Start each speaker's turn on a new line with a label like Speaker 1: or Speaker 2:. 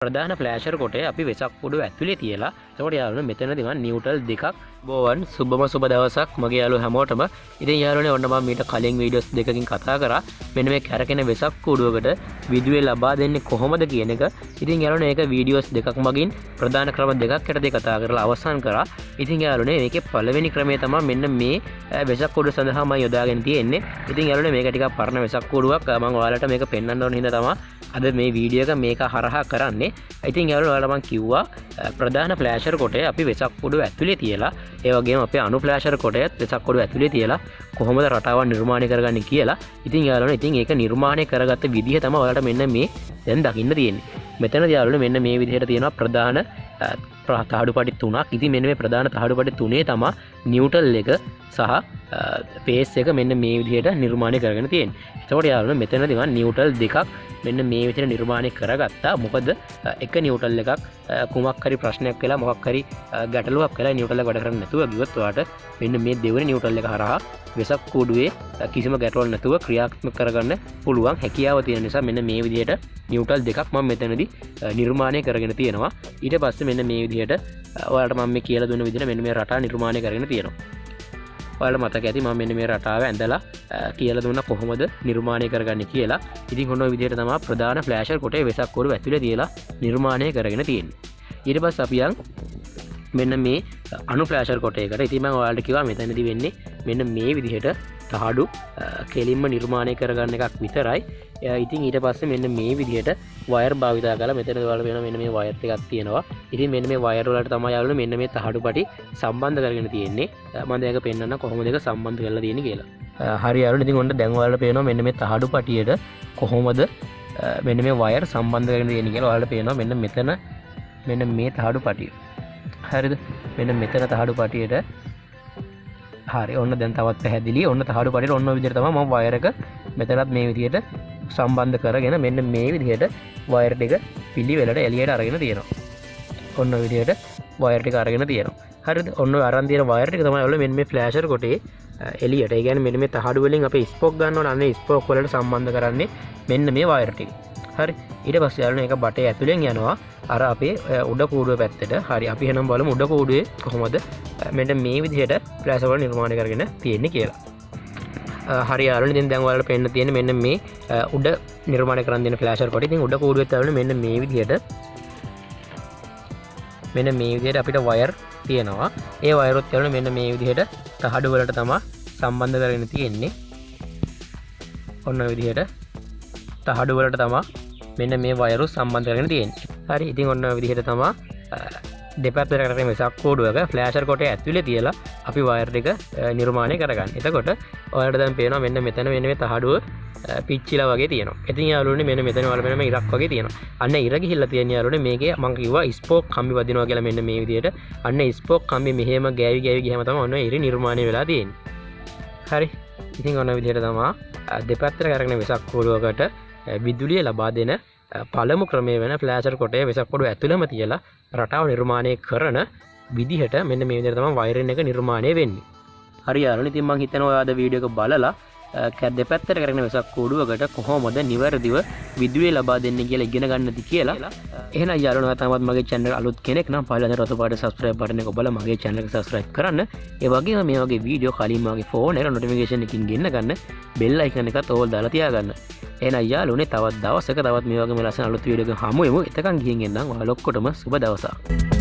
Speaker 1: ප්‍රධාන ෆ්ලෑෂර් කොටේ අපි වෙසක් කුඩුව ඇතුලේ තියලා එතකොට යාළුවනේ මෙතනදී මම නිව්ට්‍රල් දෙකක් බෝවන් සුබම සුබ දවසක් මගේ යාළුවෝ හැමෝටම ඉතින් යාළුවනේ ඔන්න මම මීට කලින් වීඩියෝස් දෙකකින් කතා කරා මෙන්න මේ කැරකෙන වෙසක් කුඩුවකට විදුවේ ලබා දෙන්නේ කොහොමද කියන එක ඉතින් යාළුවනේ ඒක වීඩියෝස් දෙකක් මගින් ප්‍රධාන ක්‍රම දෙකක් යටතේ කතා කරලා අවසන් කරා ඉතින් යාළුවනේ මේකේ පළවෙනි ක්‍රමය තමයි මෙන්න මේ වෙසක් කුඩුව සඳහා මම යොදාගෙන තියෙන්නේ ඉතින් යාළුවනේ මේක ටිකක් පරණ වෙසක් කුඩුවක් මම ඔයාලට මේක පෙන්වන්න ඕන හින්දා තමයි අද මේ වීඩියෝ එක මේක හරහා කරන්නේ ඉතින් යාළුවෝ ඔයාලට මම කිව්වා ප්‍රධාන ෆ්ලෑෂර් කොටේ අපි වෙසක් කුඩුව ඇතුලේ තියලා ඒ වගේම අපේ අනු ෆ්ලෑෂර් කොටයත් වෙසක් කුඩුව ඇතුලේ තියලා කොහොමද රටාවක් නිර්මාණය කරගන්නේ කියලා ඉතින් යාළුවනේ ඉතින් ඒක නිර්මාණය කරගත්ත විදිහ තමයි ඔයාලට මෙන්න මේ දැන් දකින්න තියෙන්නේ මෙතනදී යාළුවනේ මෙන්න මේ විදිහට තියෙනවා ප්‍රධාන තහඩුපටි තුනක් ඉතින් මෙන්න මේ ප්‍රධාන තහඩුපටි තුනේ තමයි නිව්ට්‍රල් එක සහ පේස් එක මෙන්න මේ විදිහට නිර්මාණය කරගෙන තියෙන්නේ. එතකොට යාළුවනේ මෙතනදී මම නිව්ට්‍රල් දෙකක් මෙන්න මේ විදිහට නිර්මාණය කරගත්තා. මොකද එක නිව්ට්‍රල් එකක් කුමක් හරි ප්‍රශ්නයක් වෙලා මොකක් හරි ගැටලුවක් වෙලා නිව්ට්‍රල් එක වැඩ කරන්නේ නැතුව ගියොත් ඔයාලට මෙන්න මේ දෙවෙනි නිව්ට්‍රල් එක හරහා වෙසක් කුඩුවේ කිසිම ගැටලුවක් නැතුව ක්‍රියාත්මක කරගන්න පුළුවන් හැකියාව තියෙන නිසා මෙන්න මේ විදිහට නිව්ට්‍රල් දෙකක් මම මෙතනදී නිර්මාණය කරගෙන තියෙනවා. ඊට පස්සේ මෙන්න මේ විදිහට ඔයාලට මම මේ කියලා දුන්න විදිහට මෙන්න මේ රටා නිර්මාණය කරගෙන තියෙනවා. ඔයාලට මතක ඇති මම මෙන්න මේ රටාව ඇඳලා කියලා දුන්නා කොහොමද නිර්මාණය කරගන්නේ කියලා. ඉතින් ඔන්න ඔය විදිහට තමයි ප්‍රධාන ෆ්ලෑෂර් කොටේ වෙසක් කුඩුව ඇතුලේ තියලා නිර්මාණය කරගෙන තියෙන්නේ. ඊට පස්සේ අපි යන් මෙන්න මේ අනු ෆ්ලෑෂර් කොටේකට. ඉතින් මම ඔයාලට කිව්වා මෙතනදී වෙන්නේ මෙන්න මේ විදිහට තහඩු කෙලින්ම නිර්මාණය කරගන්න එකක් විතරයි. ඉතින් ඊට පස්සේ මෙන්න මේ විදිහට වයර් භාවිතා කරලා මෙතන ඔයාලට වෙන මෙන්න මේ වයර් ටිකක් තියෙනවා. ඉතින් මෙන්න මේ වයර් වලට තමයි යාළුවනේ මෙන්න මේ තහඩුපටි සම්බන්ධ කරගෙන තියෙන්නේ. මම දැන් ඒක පෙන්නන්න කොහොමද ඒක සම්බන්ධ කරලා තියෙන්නේ කියලා. හරි යාළුවනේ ඉතින් ඔන්න දැන් ඔයාලට පේනවා මෙන්න මේ තහඩුපටියට කොහොමද මෙන්න මේ වයර් සම්බන්ධ කරගෙන තියෙන්නේ කියලා ඔයාලට පේනවා මෙන්න මෙතන මෙන්න මේ තහඩුපටිය. හරිද? මෙන්න මෙතන තහඩුපටියට හරි ඔන්න දැන් තවත් පැහැදිලි ඔන්න තහඩුපටියට ඔන්න ඔය විදිහට තමයි මම වයර් එක මෙතනත් මේ විදිහට සම්බන්ධ කරගෙන මෙන්න මේ විදිහට වයර් ටික පිළිවෙලට එළියට අරගෙන තියෙනවා. ඔන්න ඔය විදිහට වයර් ටික අරගෙන තියෙනවා. හරිද? ඔන්න ඔය අරන් තියෙන වයර් ටික තමයි ඔයාලා මෙන්න මේ ෆ්ලෑෂර් කොටේ එළියට. ඒ කියන්නේ මෙන්න මේ තහඩු වලින් අපේ ස්පෝක් ගන්න ඕන. අනේ ස්පෝක් වලට සම්බන්ධ කරන්නේ මෙන්න මේ වයර් ටික. හරි. ඊට පස්සේ යාළුවනේ ඒක බටේ ඇතුලෙන් යනවා අර අපේ උඩ කූඩුව පැත්තට. හරි. අපි එහෙනම් බලමු උඩ කූඩුවේ කොහොමද මෙන්න මේ විදිහට ෆ්ලෑෂර් වල නිර්මාණය කරගෙන තියෙන්නේ කියලා. හරි යාළුවනේ ඉතින් දැන් ඔයාලට පෙන්න තියෙන්නේ මෙන්න මේ උඩ නිර්මාණය කරන් දෙන ෆ්ලෑෂර් කොට. ඉතින් උඩ කූඩුවෙත් යාළුවනේ මෙන්න මේ විදිහට අපිට වයර් තියෙනවා. ඒ වයරොත් යාළුවනේ මෙන්න මේ විදිහට තහඩු වලට තමයි සම්බන්ධ කරගෙන තියෙන්නේ. ඔන්න ඔය විදිහට තහඩු වලට තමයි මෙන්න මේ වයරු සම්බන්ධ කරගෙන තියෙන්නේ. හරි. ඉතින් ඔන්න ඔය විදිහට තමයි දෙපැත්තට කරගෙන වෙසක් කෝඩුවක ෆ්ලෑෂර් කොටේ ඇතුලේ තියලා අපි වයර් ටික නිර්මාණය කරගන්න. එතකොට ඔයාලට දැන් පේනවා මෙන්න මෙතන මෙන්න මේ තහඩුව පිච්චිලා වගේ තියෙනවා. ඉතින් යාළුවනේ මෙන්න මෙතන වල මෙන්න මේ ඉරක් වගේ තියෙනවා. අන්න ඉර ගිහිල්ලා තියෙන යාළුවනේ මේකේ මම කිව්වා ස්පෝක් කම්බි වදිනවා කියලා මෙන්න මේ විදිහට. අන්න ස්පෝක් කම්බි මෙහෙම ගෑවි ගියාම තමයි ඔන්න ඉර නිර්මාණය වෙලා තියෙන්නේ. හරි. ඉතින් ඔන්න විදිහට තමයි දෙපැත්තට කරගෙන වෙසක් කෝඩුවකට විදුලිය ලබා දෙන පළමු ක්‍රමය වෙන ෆ්ලෑෂර් කොටේ වෙසක් කෝඩුව ඇතුළම තියලා රටාව නිර්මාණය කරන විදිහට මෙන්න මේ විදිහට තමයි වයරින් එක නිර්මාණය වෙන්නේ. හරි යාළුවනේ ඉතින් මම හිතනවා ඔයාලා වීඩියෝ එක බලලා දෙපැත්තට කරගෙන වෙසක් කෝඩුවකට කොහොමද නිවැරදිව විදුලිය ලබා දෙන්නේ කියලා ඉගෙන ගන්නද කියලා. එහෙනම් යාළුවනේ තාමත් මගේ channel අලුත් කෙනෙක් නම් පහළ රතු පාට subscribe button එක ඔබලා මගේ channel එක subscribe කරන්න. ඒ වගේම මේ වගේ වීඩියෝ කලින් මගේ phone එකට notification එකකින් ගෙන්න ගන්න bell icon එකත් ඕල් දාලා තියාගන්න. එහෙනම් යාළුවනේ තවත් දවසක තවත් මේ වගේම ලස්සන අලුත් වීඩියෝ එකක් හමු වෙමු. එතකන් ගිහින් එන්නම් ඔයාලා ඔක්කොටම සුබ දවසක්.